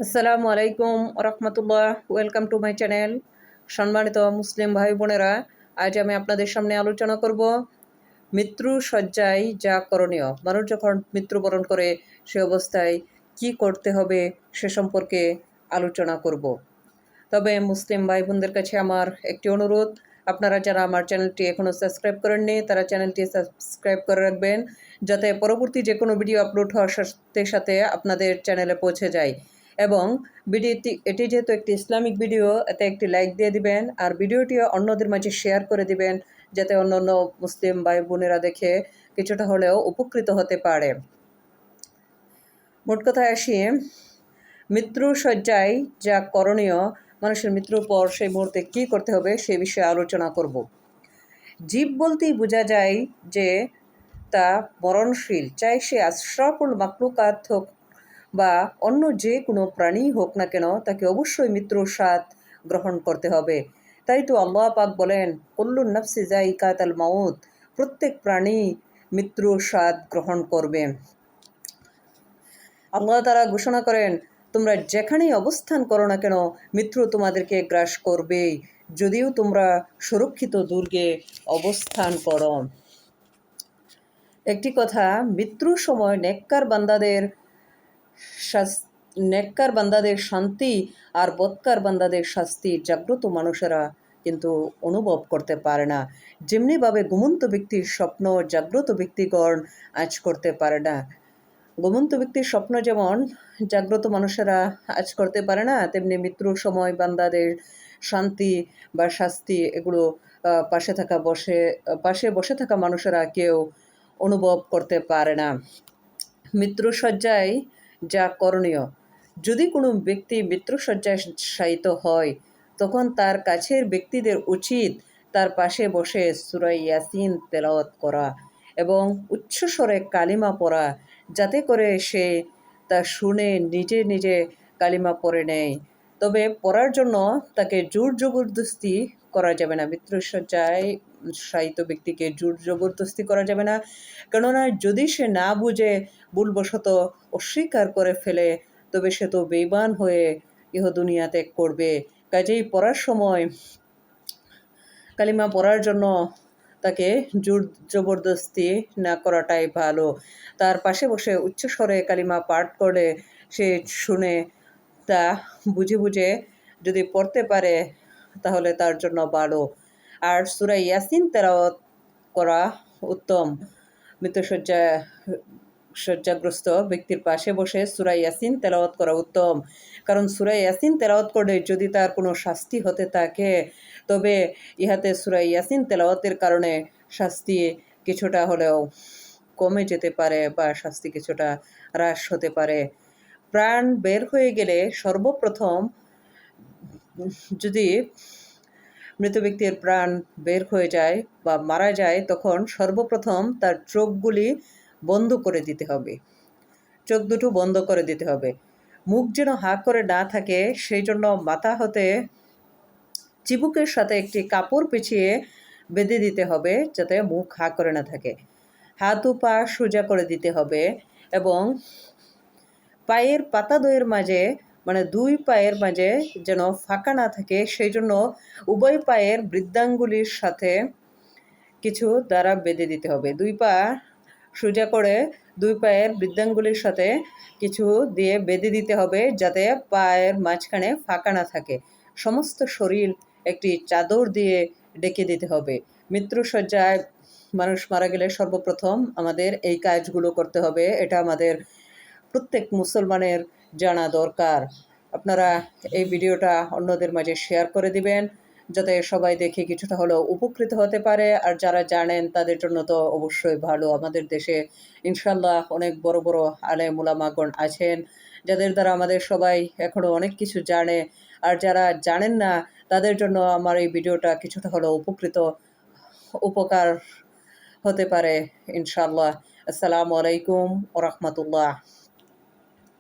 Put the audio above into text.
আসসালামু আলাইকুম রহমতুল্লাহ। Welcome to my channel. সম্মানিত মুসলিম ভাই বোনেরা, আজ আমি আপনাদের সামনে আলোচনা করব মৃত্যু শয্যায় যা করণীয়। মানুষ যখন মৃত্যুবরণ করে সে অবস্থায় কি করতে হবে সে সম্পর্কে আলোচনা করব। তবে মুসলিম ভাই বোনদের কাছে আমার একটি অনুরোধ, আপনারা যারা আমার চ্যানেলটি এখনও সাবস্ক্রাইব করেননি তারা চ্যানেলটি সাবস্ক্রাইব করে রাখবেন, যাতে পরবর্তী যে কোনো ভিডিও আপলোড হওয়ার সাথে সাথে আপনাদের চ্যানেলে পৌঁছে যায়। এবং এটি যেহেতু একটি ইসলামিক ভিডিও, এতে একটি লাইক দিয়ে দিবেন আর ভিডিওটি অন্যদের মাঝে শেয়ার করে দিবেন, যাতে অন্যান্য মুসলিম ভাই বোনেরা দেখে কিছুটা হলেও উপকৃত হতে পারে। মোট কথায় আসি, মৃত্যু শয্যায় যা করণীয়, মানুষের মৃত্যুর পর সেই মুহূর্তে কী করতে হবে সে বিষয়ে আলোচনা করব। জীব বলতেই বোঝা যায় যে তা মরণশীল, চাই সে আশরাফুল মাখলুকাত হোক বা অন্য যে কোনো প্রাণী হোক না কেন, তাকে অবশ্যই মৃত্যুর স্বাদ গ্রহণ করতে হবে। তাই তো আল্লাহ পাক বলেন, কুল্লুন নাফসি যায়িকাতুল মাউত, প্রত্যেক প্রাণী মৃত্যুর স্বাদ গ্রহণ করবে। আল্লাহ তাআলা ঘোষণা করেন, তোমরা যেখানেই অবস্থান করো না কেন মৃত্যু তোমাদেরকে গ্রাস করবেই, যদিও তোমরা সুরক্ষিত দুর্গে অবস্থান করো। একটি কথা, মৃত্যুর সময় নেককার বান্দাদের শান্তি আর বদকার বান্দাদের শাস্তি জাগ্রত মানুষেরা কিন্তু অনুভব করতে পারে না। যেমনিভাবে ঘুমন্ত ব্যক্তির স্বপ্ন জাগ্রত ব্যক্তিগণ আজ করতে পারে না। ঘুমন্ত ব্যক্তির স্বপ্ন যেমন জাগ্রত মানুষেরা আজ করতে পারে না, তেমনি মৃত্যুর সময় বান্দাদের শান্তি বা শাস্তি এগুলো পাশে বসে থাকা মানুষেরা কেউ অনুভব করতে পারে না। মৃত্যু শয্যায় যা করণীয়, যদি কোনো ব্যক্তি মৃত্যুশয্যায় শায়িত হয় তখন তার কাছের ব্যক্তিদের উচিত তার পাশে বসে সূরা ইয়াসিন তেলাওয়াত করা এবং উচ্চস্বরে কালিমা পড়া, যাতে করে সে তা শুনে নিজে নিজে কালিমা পড়ে নেয়। তবে পড়ার জন্য তাকে জোর জবরদস্তি করা যাবে না। মৃত্যুশয্যায় শায়িত ব্যক্তিকে জোর জবরদস্তি করা যাবে না, কেননা যদি সে না বুঝে ভুলবশত অস্বীকার করে ফেলে তবে সে তো বেঈমান হয়ে দুনিয়া ত্যাগ করবে। কাজেই পড়ার সময় কালিমা পড়ার জন্য তাকে জোর জবরদস্তি না করাটাই ভালো। তার পাশে বসে উচ্চস্বরে কালিমা পাঠ করে সে শুনে তা বুঝে বুঝে যদি পড়তে পারে তাহলে তার জন্য ভালো। আর সূরা ইয়াসিন তেলাওয়াত করা উত্তম। শয্যাগ্রস্ত ব্যক্তির পাশে বসে সূরা ইয়াসিন তেলাওয়াত করা উত্তম, কারণ সূরা ইয়াসিন তেলাওয়াত করলে যদি তার কোনো শাস্তি হতে থাকে তবে ইহাতে সূরা ইয়াসিন তেলাওয়াতের কারণে শাস্তি কিছুটা হলেও কমে যেতে পারে বা শাস্তি কিছুটা হ্রাস হতে পারে। প্রাণ বের হয়ে গেলে সর্বপ্রথম, যদি মৃত ব্যক্তির প্রাণ বের হয়ে যায় বা মারা যায় তখন সর্বপ্রথম তার চোখগুলি বন্ধ করে দিতে হবে, চোখ দুটো বন্ধ করে দিতে হবে। মুখ যেন হা করে না থাকে সেই জন্য মাথা হতে চিবুকের সাথে একটি কাপড় পেঁচিয়ে বেঁধে দিতে হবে, যাতে মুখ হা করে না থাকে। হাত ও পা সোজা করে দিতে হবে এবং পায়ের পাতাদ্বয়ের মাঝে, মানে দুই পায়ের মাঝে যেন ফাঁকা না থাকে সেই জন্য উভয় পায়ের বৃদ্ধাঙ্গুলির সাথে কিছু দ্বারা বেঁধে দিতে হবে। দুই পা সোজা করে দুই পায়ের বৃদ্ধাঙ্গুলির সাথে কিছু দিয়ে বেঁধে দিতে হবে, যাতে পায়ের মাঝখানে ফাঁকা না থাকে। সমস্ত শরীর একটি চাদর দিয়ে ঢেকে দিতে হবে। মৃত্যুশয্যায় মানুষ মারা গেলে সর্বপ্রথম আমাদের এই কাজগুলো করতে হবে। এটা আমাদের প্রত্যেক মুসলমানের জানা দরকার। আপনারা এই ভিডিওটা অন্যদের মাঝে শেয়ার করে দিবেন, যাতে সবাই দেখে কিছুটা হলেও উপকৃত হতে পারে। আর যারা জানেন তাদের জন্য তো অবশ্যই ভালো। আমাদের দেশে ইনশাল্লাহ অনেক বড় বড় আলেম উলামাগণ আছেন, যাদের দ্বারা আমাদের সবাই এখনও অনেক কিছু জানে। আর যারা জানেন না তাদের জন্য আমার এই ভিডিওটা কিছুটা হলেও উপকার হতে পারে ইনশাল্লাহ। আসসালামু আলাইকুম ওয়া রাহমাতুল্লাহ।